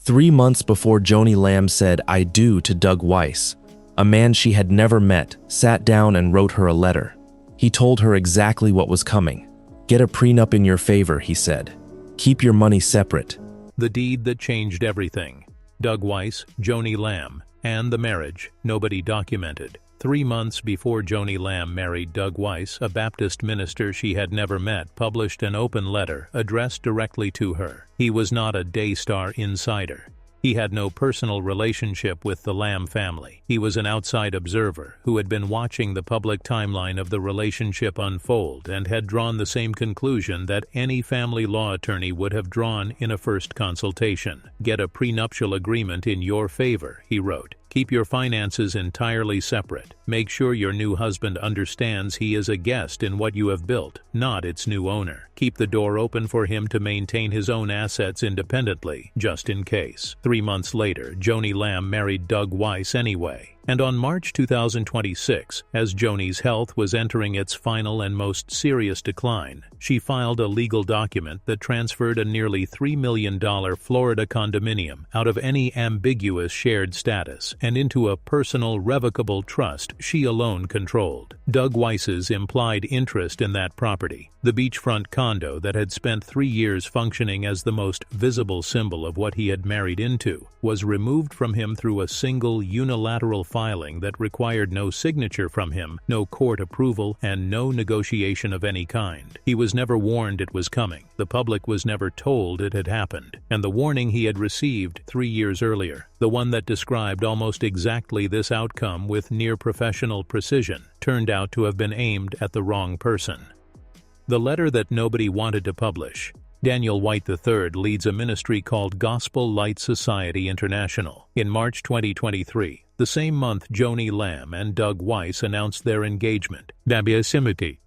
3 months before Joni Lamb said "I do" to Doug Weiss, a man she had never met sat down and wrote her a letter. He told her exactly what was coming. "Get a prenup in your favor," he said. "Keep your money separate." The deed that changed everything. Doug Weiss, Joni Lamb, and the marriage nobody documented. 3 months before Joni Lamb married Doug Weiss, a Baptist minister she had never met published an open letter addressed directly to her. He was not a Daystar insider. He had no personal relationship with the Lamb family. He was an outside observer who had been watching the public timeline of the relationship unfold and had drawn the same conclusion that any family law attorney would have drawn in a first consultation. "Get a prenuptial agreement in your favor," he wrote. "Keep your finances entirely separate. Make sure your new husband understands he is a guest in what you have built, not its new owner. Keep the door open for him to maintain his own assets independently, just in case." 3 months later, Joni Lamb married Doug Weiss anyway. And on March 2026, as Joni's health was entering its final and most serious decline, she filed a legal document that transferred a nearly $3 million Florida condominium out of any ambiguous shared status and into a personal revocable trust she alone controlled. Doug Weiss's implied interest in that property, the beachfront condo that had spent 3 years functioning as the most visible symbol of what he had married into, was removed from him through a single unilateral filing that required no signature from him, no court approval, and no negotiation of any kind. He was never warned it was coming. The public was never told it had happened. And the warning he had received 3 years earlier, the one that described almost exactly this outcome with near-professional precision, turned out to have been aimed at the wrong person. The letter that nobody wanted to publish. Daniel White III leads a ministry called Gospel Light Society International. In March 2023, the same month Joni Lamb and Doug Weiss announced their engagement.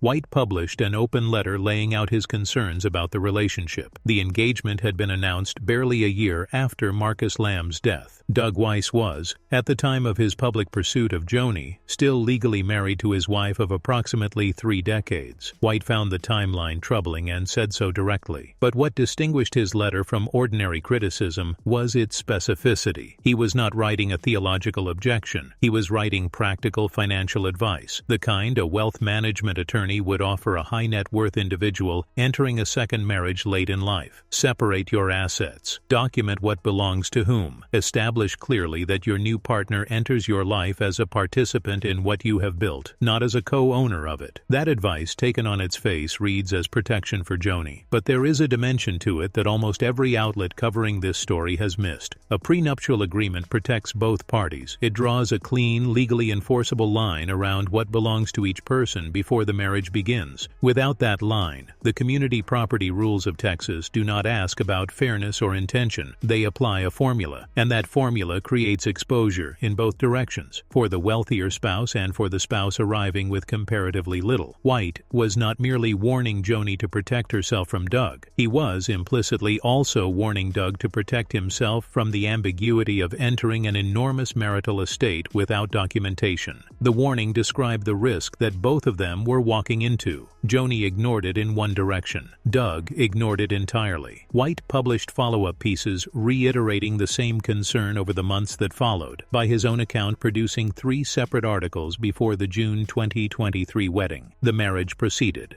White published an open letter laying out his concerns about the relationship. The engagement had been announced barely a year after Marcus Lamb's death. Doug Weiss was, at the time of his public pursuit of Joni, still legally married to his wife of approximately 3 decades. White found the timeline troubling and said so directly. But what distinguished his letter from ordinary criticism was its specificity. He was not writing a theological objection. He was writing practical financial advice, the kind a wealth management attorney would offer a high net worth individual entering a second marriage late in life. Separate your assets. Document what belongs to whom. Establish clearly that your new partner enters your life as a participant in what you have built, not as a co-owner of it. That advice, taken on its face, reads as protection for Joni. But there is a dimension to it that almost every outlet covering this story has missed. A prenuptial agreement protects both parties. It draws a clean, legally enforceable line around what belongs to each person before the marriage begins. Without that line, the community property rules of Texas do not ask about fairness or intention. They apply a formula, and that formula creates exposure in both directions, for the wealthier spouse and for the spouse arriving with comparatively little. White was not merely warning Joni to protect herself from Doug. He was implicitly also warning Doug to protect himself from the ambiguity of entering an enormous marital estate without documentation. The warning described the risk that both of them were walking into. Joni ignored it in one direction. Doug ignored it entirely. White published follow-up pieces reiterating the same concern over the months that followed, by his own account producing 3 separate articles before the June 2023 wedding. The marriage proceeded.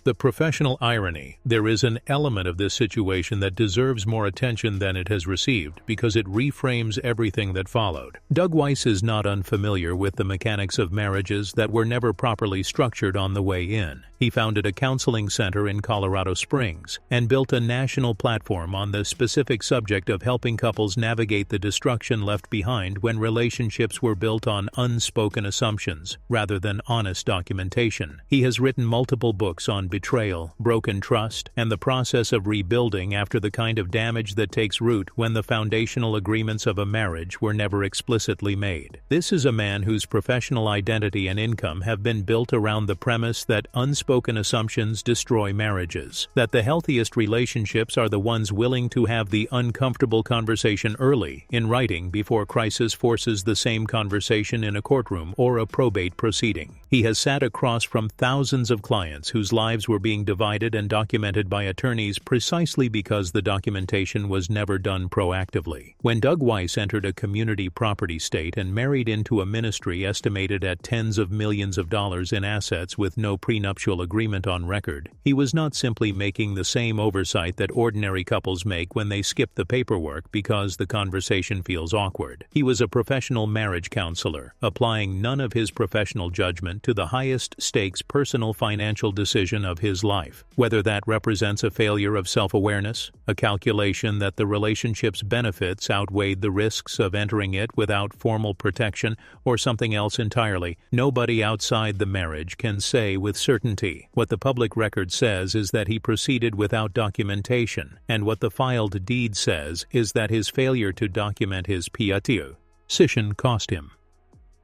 The professional irony. There is an element of this situation that deserves more attention than it has received because it reframes everything that followed. Doug Weiss is not unfamiliar with the mechanics of marriages that were never properly structured on the way in. He founded a counseling center in Colorado Springs and built a national platform on the specific subject of helping couples navigate the destruction left behind when relationships were built on unspoken assumptions rather than honest documentation. He has written multiple books on betrayal, broken trust, and the process of rebuilding after the kind of damage that takes root when the foundational agreements of a marriage were never explicitly made. This is a man whose professional identity and income have been built around the premise that unspoken assumptions destroy marriages, that the healthiest relationships are the ones willing to have the uncomfortable conversation early, in writing, before crisis forces the same conversation in a courtroom or a probate proceeding. He has sat across from thousands of clients whose lives lives were being divided and documented by attorneys precisely because the documentation was never done proactively. When Doug Weiss entered a community property state and married into a ministry estimated at tens of millions of dollars in assets with no prenuptial agreement on record, he was not simply making the same oversight that ordinary couples make when they skip the paperwork because the conversation feels awkward. He was a professional marriage counselor, applying none of his professional judgment to the highest stakes personal financial decision of his life, whether that represents a failure of self-awareness, a calculation that the relationship's benefits outweighed the risks of entering it without formal protection, or something else entirely. Nobody outside the marriage can say with certainty. What the public record says is that he proceeded without documentation, and what the filed deed says is that his failure to document his prenuptial decision cost him.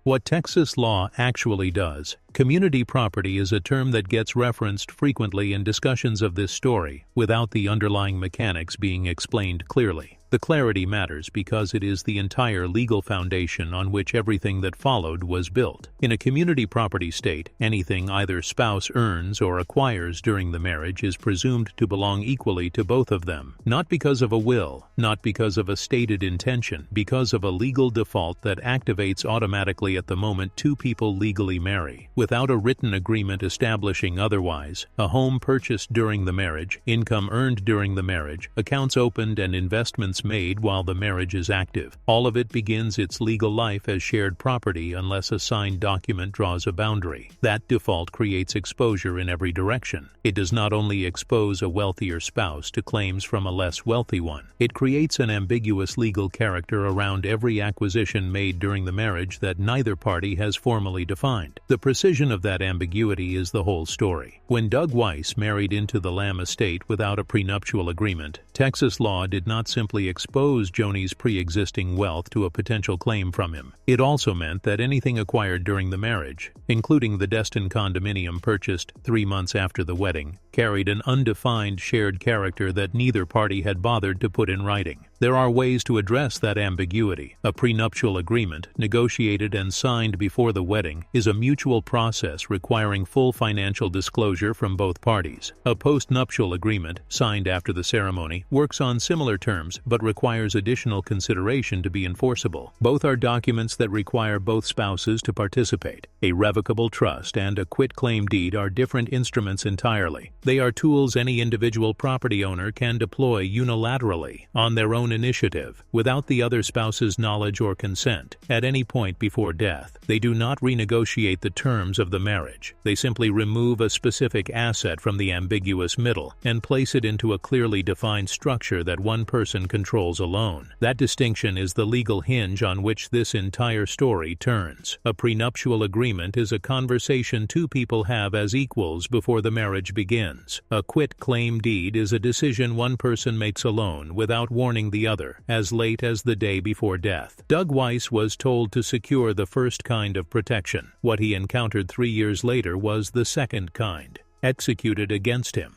What Texas law actually does. Community property is a term that gets referenced frequently in discussions of this story, without the underlying mechanics being explained clearly. The clarity matters because it is the entire legal foundation on which everything that followed was built. In a community property state, anything either spouse earns or acquires during the marriage is presumed to belong equally to both of them, not because of a will, not because of a stated intention, because of a legal default that activates automatically at the moment two people legally marry. Without a written agreement establishing otherwise, a home purchased during the marriage, income earned during the marriage, accounts opened and investments made while the marriage is active. All of it begins its legal life as shared property unless a signed document draws a boundary. That default creates exposure in every direction. It does not only expose a wealthier spouse to claims from a less wealthy one, it creates an ambiguous legal character around every acquisition made during the marriage that neither party has formally defined. The precision of that ambiguity is the whole story. When Doug Weiss married into the Lamb estate without a prenuptial agreement, Texas law did not simply expose Joni's pre-existing wealth to a potential claim from him. It also meant that anything acquired during the marriage, including the Destin condominium purchased 3 months after the wedding, carried an undefined shared character that neither party had bothered to put in writing. There are ways to address that ambiguity. A prenuptial agreement, negotiated and signed before the wedding, is a mutual process requiring full financial disclosure from both parties. A postnuptial agreement, signed after the ceremony, works on similar terms but requires additional consideration to be enforceable. Both are documents that require both spouses to participate. A revocable trust and a quitclaim deed are different instruments entirely. They are tools any individual property owner can deploy unilaterally, on their own initiative, without the other spouse's knowledge or consent, at any point before death. They do not renegotiate the terms of the marriage. They simply remove a specific asset from the ambiguous middle and place it into a clearly defined structure that one person controls alone. That distinction is the legal hinge on which this entire story turns. A prenuptial agreement is a conversation two people have as equals before the marriage begins. A quitclaim deed is a decision one person makes alone without warning the other, as late as the day before death. Doug Weiss was told to secure the first kind of protection. What he encountered 3 years later was the second kind, executed against him.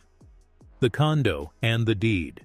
The condo and the deed.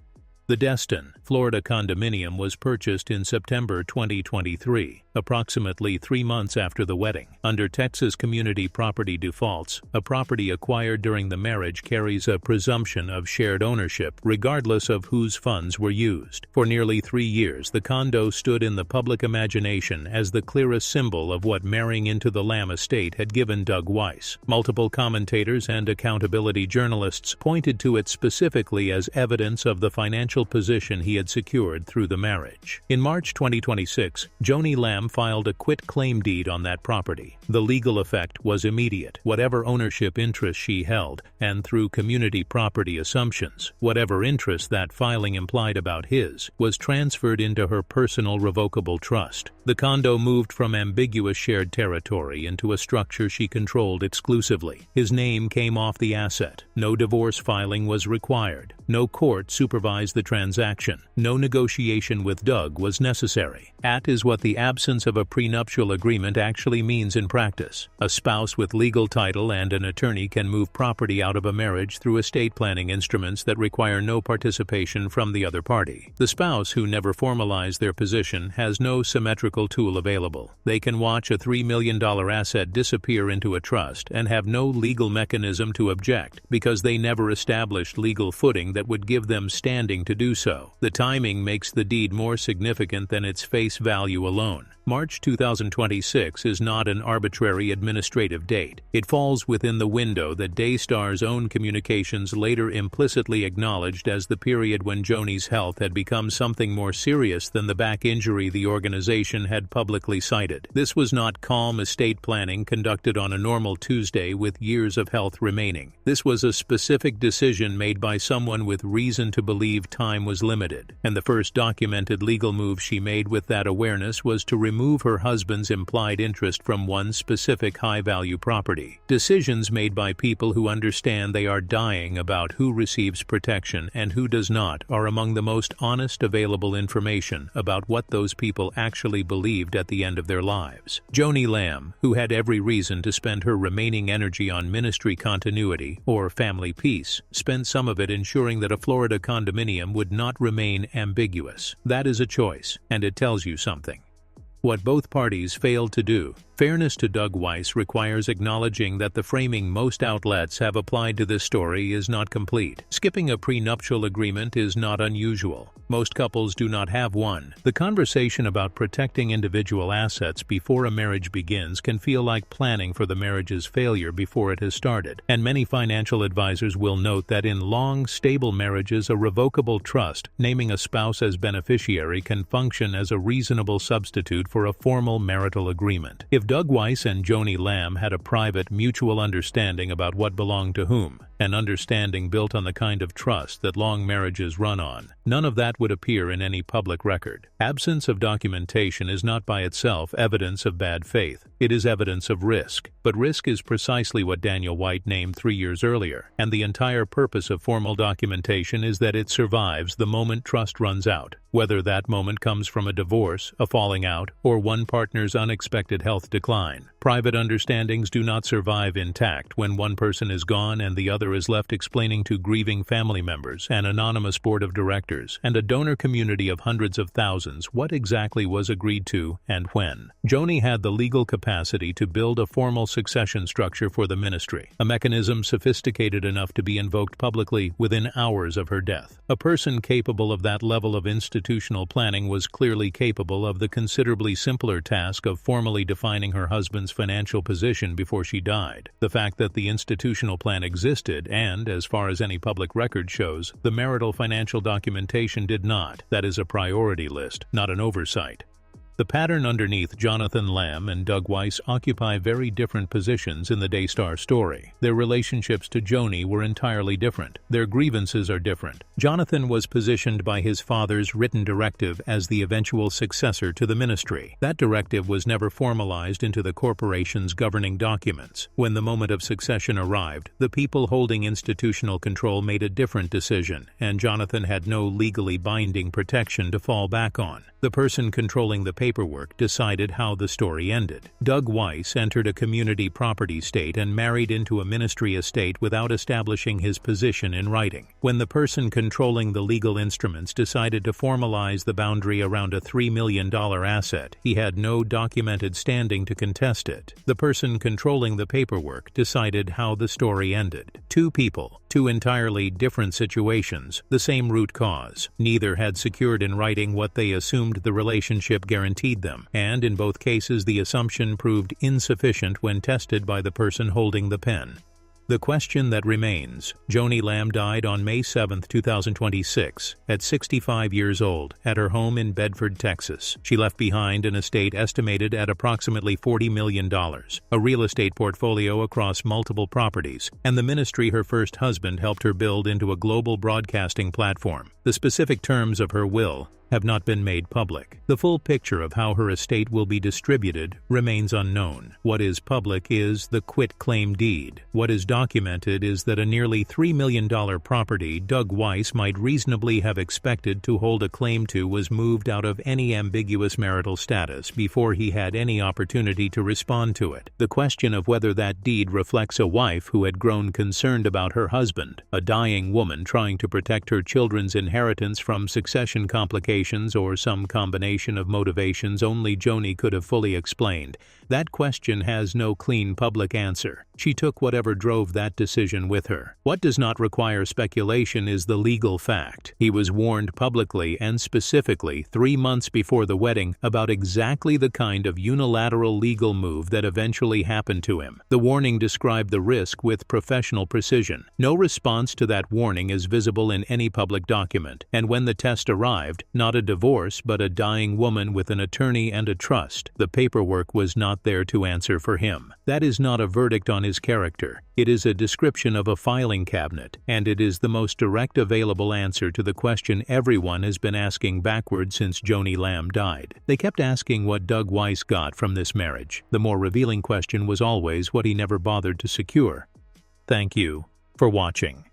The Destin, Florida condominium was purchased in September 2023, approximately 3 months after the wedding. Under Texas community property defaults, a property acquired during the marriage carries a presumption of shared ownership, regardless of whose funds were used. For nearly 3 years, the condo stood in the public imagination as the clearest symbol of what marrying into the Lamb estate had given Doug Weiss. Multiple commentators and accountability journalists pointed to it specifically as evidence of the financial position he had secured through the marriage. In March 2026, Joni Lamb filed a quitclaim deed on that property. The legal effect was immediate. Whatever ownership interest she held, and through community property assumptions, whatever interest that filing implied about his, was transferred into her personal revocable trust. The condo moved from ambiguous shared territory into a structure she controlled exclusively. His name came off the asset. No divorce filing was required. No court supervised the transaction. No negotiation with Doug was necessary. That is what the absence of a prenuptial agreement actually means in practice. A spouse with legal title and an attorney can move property out of a marriage through estate planning instruments that require no participation from the other party. The spouse who never formalized their position has no symmetrical tool available. They can watch a $3 million asset disappear into a trust and have no legal mechanism to object because they never established legal footing that would give them standing to do so. The timing makes the deed more significant than its face value alone. March 2026 is not an arbitrary administrative date. It falls within the window that Daystar's own communications later implicitly acknowledged as the period when Joni's health had become something more serious than the back injury the organization had publicly cited. This was not calm estate planning conducted on a normal Tuesday with years of health remaining. This was a specific decision made by someone with reason to believe time was limited, and the first documented legal move she made with that awareness was to remove her husband's implied interest from one specific high-value property. Decisions made by people who understand they are dying about who receives protection and who does not are among the most honest available information about what those people actually believed at the end of their lives. Joni Lamb, who had every reason to spend her remaining energy on ministry continuity or family peace, spent some of it ensuring that a Florida condominium would not remain ambiguous. That is a choice, and it tells you something. What both parties failed to do. Fairness to Doug Weiss requires acknowledging that the framing most outlets have applied to this story is not complete. Skipping a prenuptial agreement is not unusual. Most couples do not have one. The conversation about protecting individual assets before a marriage begins can feel like planning for the marriage's failure before it has started, and many financial advisors will note that in long, stable marriages, a revocable trust, naming a spouse as beneficiary, can function as a reasonable substitute for a formal marital agreement. If Doug Weiss and Joni Lamb had a private, mutual understanding about what belonged to whom, an understanding built on the kind of trust that long marriages run on, none of that would appear in any public record. Absence of documentation is not by itself evidence of bad faith. It is evidence of risk. But risk is precisely what Daniel White named 3 years earlier, and the entire purpose of formal documentation is that it survives the moment trust runs out, whether that moment comes from a divorce, a falling out, or one partner's unexpected health decline. Private understandings do not survive intact when one person is gone and the other is left explaining to grieving family members, an anonymous board of directors, and a donor community of hundreds of thousands what exactly was agreed to and when. Joni had the legal capacity to build a formal succession structure for the ministry, a mechanism sophisticated enough to be invoked publicly within hours of her death. A person capable of that level of institutional planning was clearly capable of the considerably simpler task of formally defining her husband's financial position before she died. The fact that the institutional plan existed and, as far as any public record shows, the marital financial documentation did not. That is a priority list, not an oversight. The pattern underneath Jonathan Lamb and Doug Weiss occupy very different positions in the Daystar story. Their relationships to Joni were entirely different. Their grievances are different. Jonathan was positioned by his father's written directive as the eventual successor to the ministry. That directive was never formalized into the corporation's governing documents. When the moment of succession arrived, the people holding institutional control made a different decision, and Jonathan had no legally binding protection to fall back on. The person controlling the paperwork decided how the story ended. Doug Weiss entered a community property state and married into a ministry estate without establishing his position in writing. When the person controlling the legal instruments decided to formalize the boundary around a $3 million asset, he had no documented standing to contest it. The person controlling the paperwork decided how the story ended. Two people, two entirely different situations, the same root cause. Neither had secured in writing what they assumed the relationship guaranteed them, and in both cases the assumption proved insufficient when tested by the person holding the pen. The question that remains: Joni Lamb died on May 7, 2026, at 65 years old, at her home in Bedford, Texas. She left behind an estate estimated at approximately $40 million, a real estate portfolio across multiple properties, and the ministry her first husband helped her build into a global broadcasting platform. The specific terms of her will have not been made public. The full picture of how her estate will be distributed remains unknown. What is public is the quitclaim deed. What is documented is that a nearly $3 million property Doug Weiss might reasonably have expected to hold a claim to was moved out of any ambiguous marital status before he had any opportunity to respond to it. The question of whether that deed reflects a wife who had grown concerned about her husband, a dying woman trying to protect her children's inheritance from succession complications, or some combination of motivations only Joni could have fully explained, that question has no clean public answer. She took whatever drove that decision with her. What does not require speculation is the legal fact. He was warned publicly and specifically 3 months before the wedding about exactly the kind of unilateral legal move that eventually happened to him. The warning described the risk with professional precision. No response to that warning is visible in any public document, and when the test arrived, not a divorce but a dying woman with an attorney and a trust, the paperwork was not there to answer for him. That is not a verdict on his character. It is a description of a filing cabinet, and it is the most direct available answer to the question everyone has been asking backward since Joni Lamb died. They kept asking what Doug Weiss got from this marriage. The more revealing question was always what he never bothered to secure. Thank you for watching.